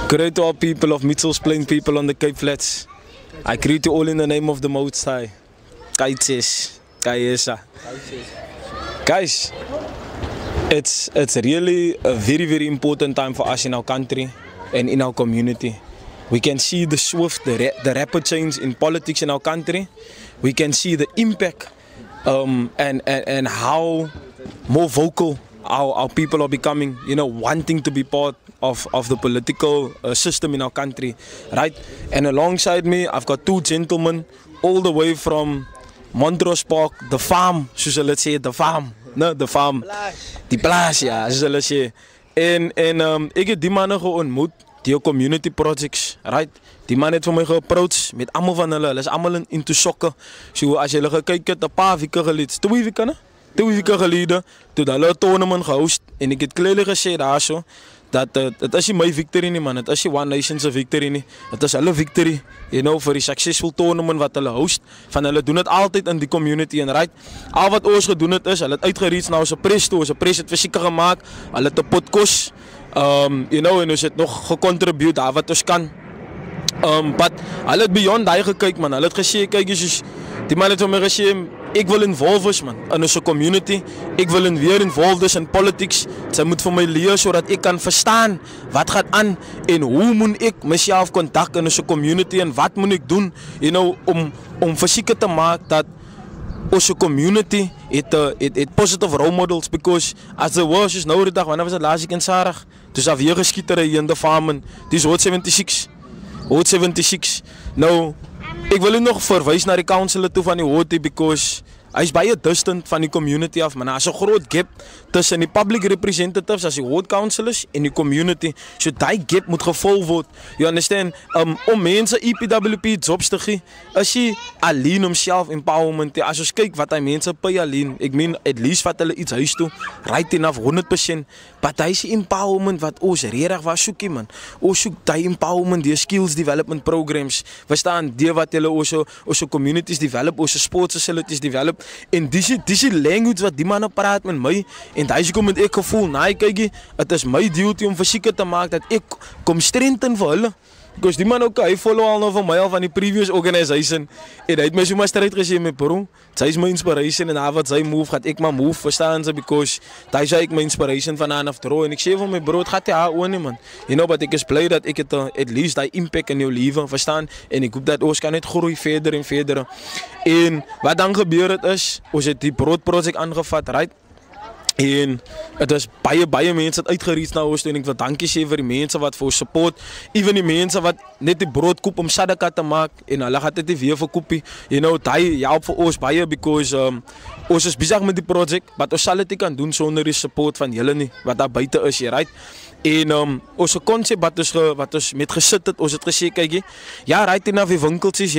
Great to all people of Mitchells Plain, people on the Cape Flats. I greet you all in the name of the Most High. Kaites, Kaiesa. Guys, it's really a very important time for us in our country and in our community. We can see the swift, the rapid change in politics in our country. We can see the impact and how more vocal our people are becoming, wanting to be part of the political system in our country, right? And alongside me, I've got two gentlemen all the way from Montrose Park, the farm, soos hulle sê, the farm, no, the farm, die plaas, ja, soos hulle sê. En ek het die manne geontmoet, die community projects, right? Die man het vir my geapproach met almal van hulle is almal into sokke. So as jy hulle gekyk het, 'n paar weke gelede, 2 weke, né? 2 weke gelede, toe hulle 'n tournament gehost en ek het clearly gesê daarso dat dit is nie my victory nie, man. Dit is nie One Nation se victory nie. Dit is hulle victory, vir die successful tournament wat hulle host. Van hulle doen dit altyd in die community en right. Al wat ons gedoen het is, hulle het uitgereach na ons pres toe. Ons pres het verseker gemaak. Hulle het 'n podcast, en ons het nog gecontribute daar wat ons kan. But hulle het beyond daai gekyk, man. Hulle het gesê, kyk eens, die man het vir my gesê, ek wil involve is, man, in ons community. Ek wil weer involved is in politics. Sy moet vir my leer sodat ek kan verstaan wat gaan aan en hoe moet ek myself kontak in ons community en wat moet ek doen, om verseker te maak dat ons community het positive role models, because as the world is nou die dag, wanneer was het laatst ek in Sarag, dus af hier geskietery in de farmen, dis Hot 76. Hot 76. Nou, ek wil nog verwys na die council toe van die Hot, because hy is baie distant van die community af, man. Daar is 'n groot gap tussen die public representatives as die Hot councillors en die community. So daai gap moet gevul word. You understand? Om mense EPWP jobs te gee, is hy alleen homself empowerment. As ons kyk wat hy mense pay alleen, ek meen at least wat hulle iets huis toe, right enough 100%, but hy is die empowerment wat ons regtig was soekie, man. Ons soek daai empowerment, die skills development programs. Verstaan, die wat hulle ons communities develop, ons sports facilities develop. En dis die language wat die manne praat met my. En daai kom met ek gevoel, kykie, het is my duty om verseker te maak dat ek kom strengthen vir hulle. Because die man ook, hy follow al nou van my al van die previous organization. En hy het my so maar strijd gesê met bro, sy is my inspiration en wat sy move, gaat ek maar move, verstaan sy, because daai sy ek my inspiration van aan af draw. En ek sê van my bro, het gaat die haar oor nie, man. But ek is blij dat ek het at least die impact in jou leven, verstaan. En ek hoop dat ons kan net groei verder en verder. En wat dan gebeur het is, ons het die brood project aangevat, right? En het is baie mense het uitgereach na ons toe, en ek wil dankie sê vir die mense wat vir ons support, even die mense wat net die brood koop om sadaka te maak, en hulle gaat dit weer verkoopie, die help vir ons baie, because ons is bezig met die project, wat ons sal dit nie kan doen sonder die support van julle nie, wat daar buiten is, right? En ons concept wat ons met gesit het, ons het gesê, kykie, ja, right, en af die winkeltjes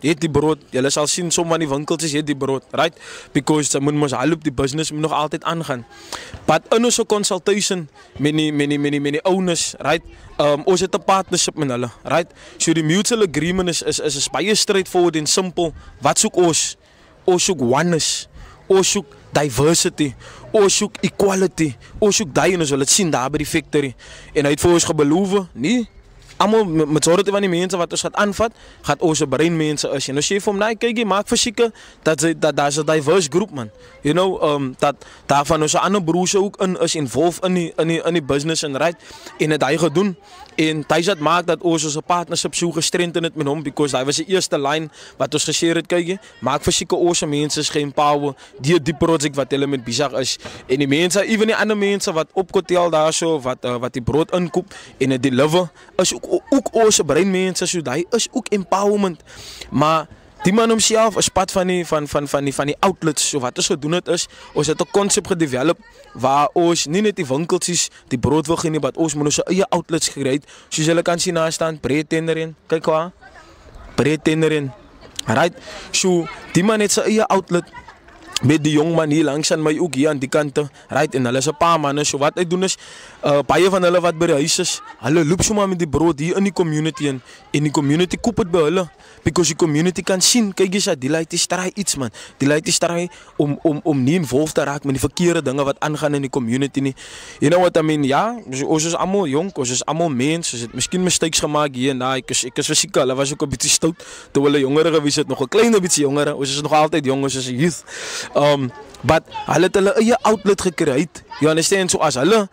het die brood, julle sal sien, som van die winkeltjes het die brood, right, because sy moet ons help, die business moet nog altyd aangaan, but in ons consultation met die owners, right, ons het 'n partnership met hulle, right, so die mutual agreement is baie straightforward en simpel. Wat soek ons? Ons soek oneness, ons soek diversity, ons soek equality, ons soek die en ons wil het sien daar by die factory. En hy het vir ons gebeloof, nie? Almal majority van die mense wat ons gaat aanvat, gaat ons brein mense is. En ons sê vir hom, kykie, maak verseker dat daar is 'n diverse groep, man. Dat daar van ons ander broers ook in is involved in die business en right. En het hy gedoen. En hy het maak dat ons 'n partnership so gestrengthen het met hom, because hy was die eerste line wat ons gesê het, kykie, maak verseker ons mense is geempower die project wat hulle met bezig is. En die mense, even die ander mense wat op hotel daar so, wat die brood inkoop en het deliver, is ook ons breinmense, so die is ook empowerment. Maar die man homself is pad van die outlets. So wat ons gedoen het is, ons het 'n concept gedevelop waar ons nie net die winkeltjies die brood wil gee nie, maar ons moet ons eie outlets gereed. Soos julle kan sien daar staan bread tender in. Kyk waar. Bread tender in. Right? So die man het sy eie outlet. met die jong man hier langs aan my ook hier aan die kante, right, en hulle is 'n paar manne, so wat hy doen is, baie van hulle wat by die huis is, hulle loop sommer met die brood hier in die community en die community koop dit by hulle, because die community kan sien, kyk jy, die lady stry iets man, die lady stry om nie involved te raak met die verkeerde dinge wat aangaan in die community nie, you know what I mean, ja, ons is allemaal jong, ons is allemaal mens, ons het miskien mistakes gemaakt hier en daar, ek is verseker, hulle was ook 'n bietjie stout, toe hulle jongere gewees het, nog 'n klein bietjie jongere, ons is nog altyd jong, ons is 'n youth, but hulle het hulle eie outlet gecreate, you understand, so as hulle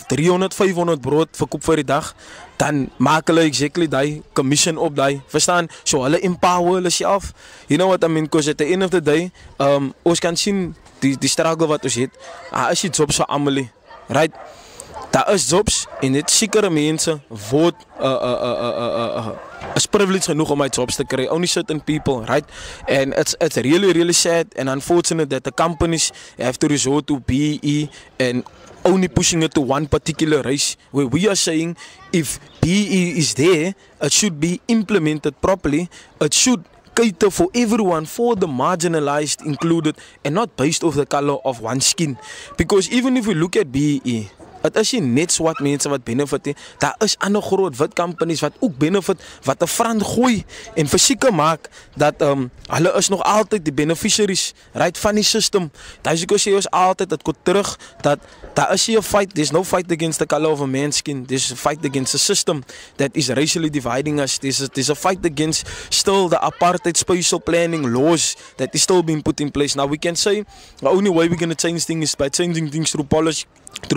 300, 500 brood verkoop vir die dag, dan maak hulle exactly die commission op die, verstaan, so hulle empower hulle self, you know what I mean, because at the end of the day, ons kan sien, die struggle wat ons het, is die jobs vir almal, right, daar is jobs, en dit sekere mense word, is privilege genoeg om my jobs te kry, only certain people, right, and it's really sad and unfortunate that the companies have to resort to BE and only pushing it to one particular race, where we are saying if BE is there, it should be implemented properly, it should cater for everyone, for the marginalized included, and not based off the color of one skin, because even if we look at BE, het is nie net swart mense wat benefit nie, daar is ander groot wit companies wat ook benefit, wat 'n front gooi en verseker maak dat hulle is nog altyd die beneficiaries, right, van die system. Daar is ek sê ons altyd, dit kom terug, dat daar is nie 'n fight, there's no fight against the color of a man's skin, there's a fight against a system that is racially dividing us, there's a fight against still the apartheid spatial planning laws that is still being put in place. Now we can say, the only way we're going to change things is by changing things through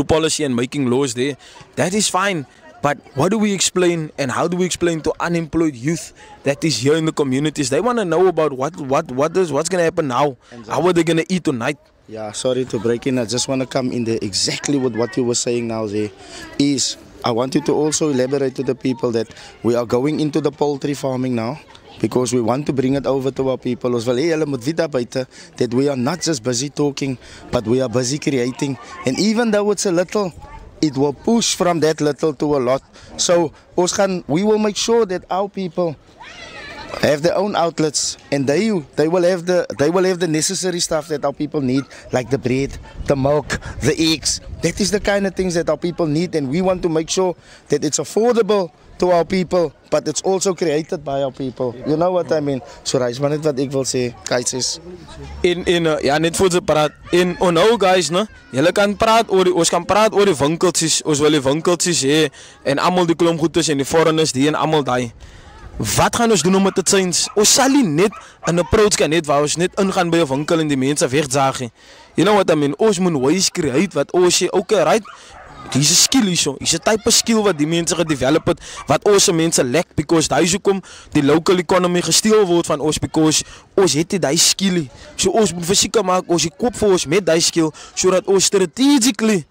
policy and making laws there. That is fine, but what do we explain and how do we explain to unemployed youth that is here in the communities? They want to know about what's going to happen now. How are they going to eat tonight? Yeah, sorry to break in. I just want to come in there exactly with what you were saying now there. I want you to also elaborate to the people that we are going into the poultry farming now, because we want to bring it over to our people. Ons wil hê hulle moet weet daar buite that we are not just busy talking, but we are busy creating. And even though it's a little, it will push from that little to a lot. So we will make sure that our people have their own outlets, and they will have the necessary stuff that our people need, like the bread, the milk, the eggs. That is the kind of things that our people need, and we want to make sure that it's affordable to our people, but it's also created by our people. You know what I mean? So reis maar net wat ek wil sê, guys. Ja, net voor te praat. En nou guys, né? Julle kan praat oor ons kan praat oor die winkeltjies. Ons wil die winkeltjies hê en almal die klomp goedes en die foreigners die en almal daai. Wat gaan ons doen om dit te change? Ons sal nie net 'n approach kan net waar ons net ingaan by 'n winkel en die mense wegjaag nie. You know what I mean? Ons moet ways create wat ons sê, okay, right? Dis 'n skill hierso. Dis 'n tipe skill wat die mense gedevelop het wat ons mense lack, because daai hoekom die local economy gesteel word van ons, because ons het nie daai skill nie. So ons moet verseker maak ons koop vir ons met daai skill sodat ons strategically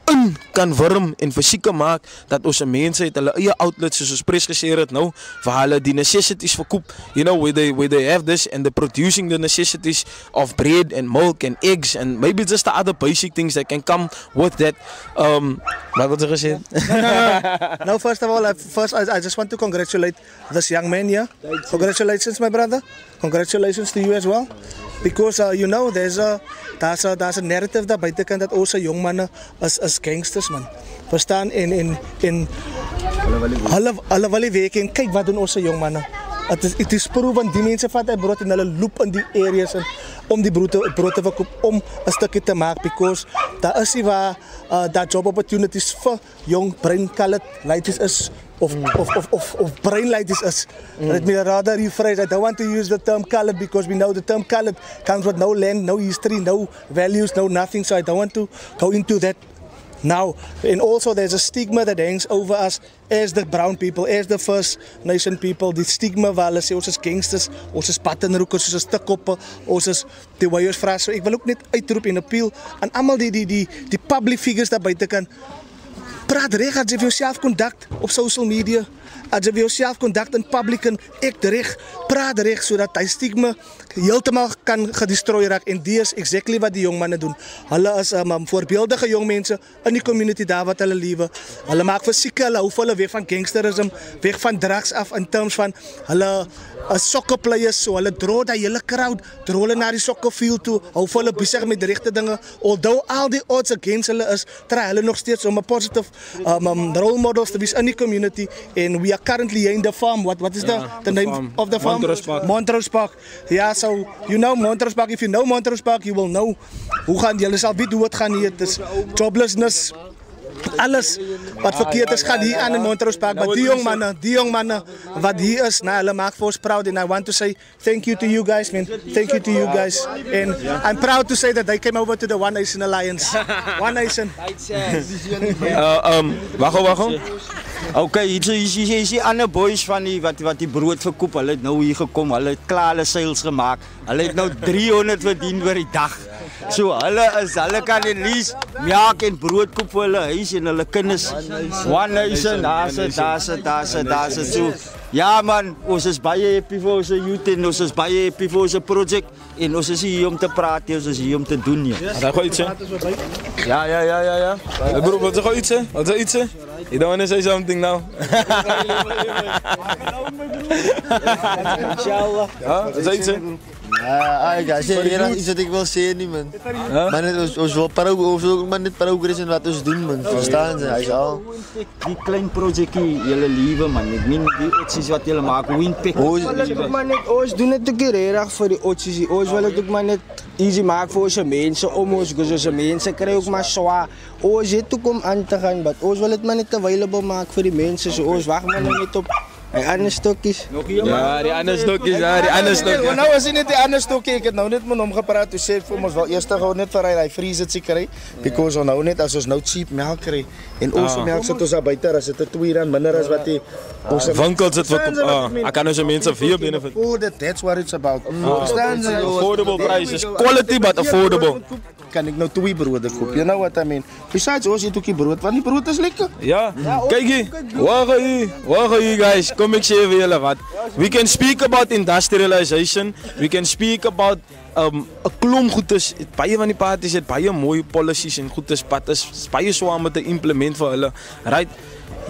in kan wurm en verseker maak dat ons mense het hulle eie outlets, soos ons pres gesê het nou, waar hulle die necessities verkoop, you know, where they have this and they're producing the necessities of bread and milk and eggs and maybe just the other basic things that can come with that. Wat wil jy gesê? No, first of all, I just want to congratulate this young man here. Congratulations, my brother. Congratulations to you as well. Because you know, there's a narrative daar buitekant dat ons jong manne is gangsters, man. Verstaan? En hulle wil werk en kyk wat doen ons jong manne. It is proven, die mense vat hy brood en hulle loop in die areas en om die brood te verkoop, om 'n stukkie te maak, because daar is nie waar daar job opportunities vir jong brain colored ladies is, of brain ladies is. Let me rather rephrase, I don't want to use the term colored, because we know the term colored comes with no land, no history, no values, no nothing, so I don't want to go into that now. And also there's a stigma that hangs over us as the brown people, as the First Nation people. Die stigma waar hulle sê ons is gangsters, ons is pattenroekers, ons is tikkoppe, ons is die warriors vra. So ek wil ook net uitroep en appeal aan almal die public figures daar buite kan. praat reg as jy vir jouself conduct op social media. As jy vir jouself conduct in public en ek reg, praat reg sodat hy stigma heeltemal kan gedestrooi raak en dis exactly wat die jong manne doen. Hulle is voorbeeldige jong mense in die community daar wat hulle lewe. Hulle maak fisieke, hulle hou hulle weg van gangsterism, weg van drugs af in terms van hulle soccer players, so hulle draw die hele crowd, draw hulle na die soccer field toe, hou hulle besig met die regte dinge. Although all the odds against hulle is, try hulle nog steeds om 'n positive role models te wees in die community. And we are currently here in the farm. What is the name of the farm? Montrose Park. Yeah, so you know Montrose Park. If you know Montrose Park, you will know hoe gaan julle sal weet hoe dit gaan hier. Dis joblessness. Alles wat verkeerd is gaat hier aan in Montrose Park. Maar die jong mannen wat hier is, nou, hulle maak vir ons proud. And I want to say thank you to you guys, man. Thank you to you guys. And I'm proud to say that they came over to the One Nation Alliance. One Nation. Wacht. Okay, hier is die ander boys van die wat die brood verkoop. Hulle het nou hier gekom. Hulle het klaar hulle sales gemaak. Hulle het nou 300 verdien oor die dag. So hulle kan at least melk en brood koop vir hulle huis en hulle kinders. One Nation, daar se so. Ja man, ons is baie happy vir ons youth en ons is baie happy vir ons project en ons is hier om te praat, ons is hier om te doen. Daar gooi iets. Ja. Bro, wat gooi iets? Wat is iets? You don't want to say something now? Inshallah. Ja, wat is iets? Guys, hier is iets wat ik wil zeggen, nie, man. Maar net, ons wil maar net progress in wat ons doen, man. Verstaan ze? Hij is al. Die klein projectje, jullie lieve, man. Ik meen die opties wat jullie maken, windpick. Ons doen het ook heel voor die opties. Ons wil het ook maar net easy maken voor onze mensen. Onze mensen krijgen ook maar zwaar. Ons zit ook om aan te gaan, maar ons wil het maar niet available maken voor die mensen. So, ons wacht maar niet op. Die ander stokjes. Ja, die ander stokjes, Nou was niet die ander stokje, ik heb nou net met hom gepraat. Toen zei voor ons wel eerst gewoon net voor hij vriezen het zeker. Because nou net als ons nou cheap melk krijgen. En onze melk zit ons al buiten, als het R2 minder als wat die winkels zit verkoop. Ik kan onze mensen 4 benefit. That's what it's about. Affordable prices, quality but affordable. Kan ik nou 2 broden kopen, you know what I mean? Besides, ons eet ook die brood, want die brood is lekker. Ja, kijk hier, wacht hier guys, kom ik zeggen voor jullie wat. We can speak about industrialization, we can speak about een klomp goedes, baie van die parties het baie mooie policies en goedes pad is baie zwaar met te implement vir hulle. Right?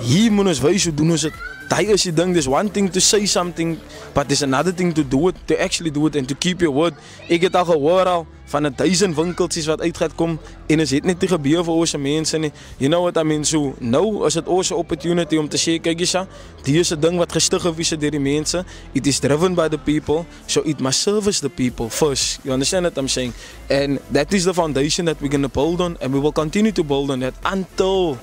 Hier moet ons wys hoe doen ons het. That is the thing. There's one thing to say something, but there's another thing to do it, to actually do it and to keep your word. Ik heb al gehoord al van 1000 winkeltjies wat uit gaat komen en is het niet te gebeuren voor onze mensen nie. You know what I mean? So nou is het onze opportunity om te zeggen, kijk eens, die is het ding wat gestig is door die mensen. It is driven by the people, so it must service the people first. You understand what I'm saying? And that is the foundation that we're going to build on, and we will continue to build on that until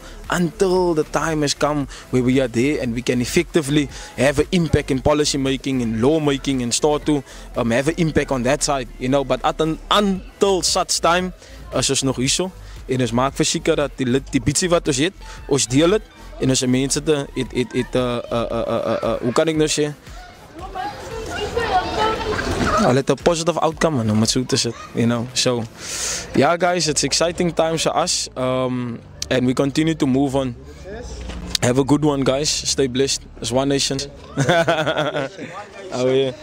the time has come where we are there and we can effectively have an impact in policy making and law making and start to have an impact on that side, you know. But until such time is ons nog hier so en ons maak verseker dat die bitsie wat ons het, ons deel het en ons mense hoe kan ek nou sê? Hulle het 'n positive outcome om het so te sit, you know. So yeah guys, it's exciting times for us. And we continue to move on. Have a good one, guys. Stay blessed. It's One Nation. Oh, yeah.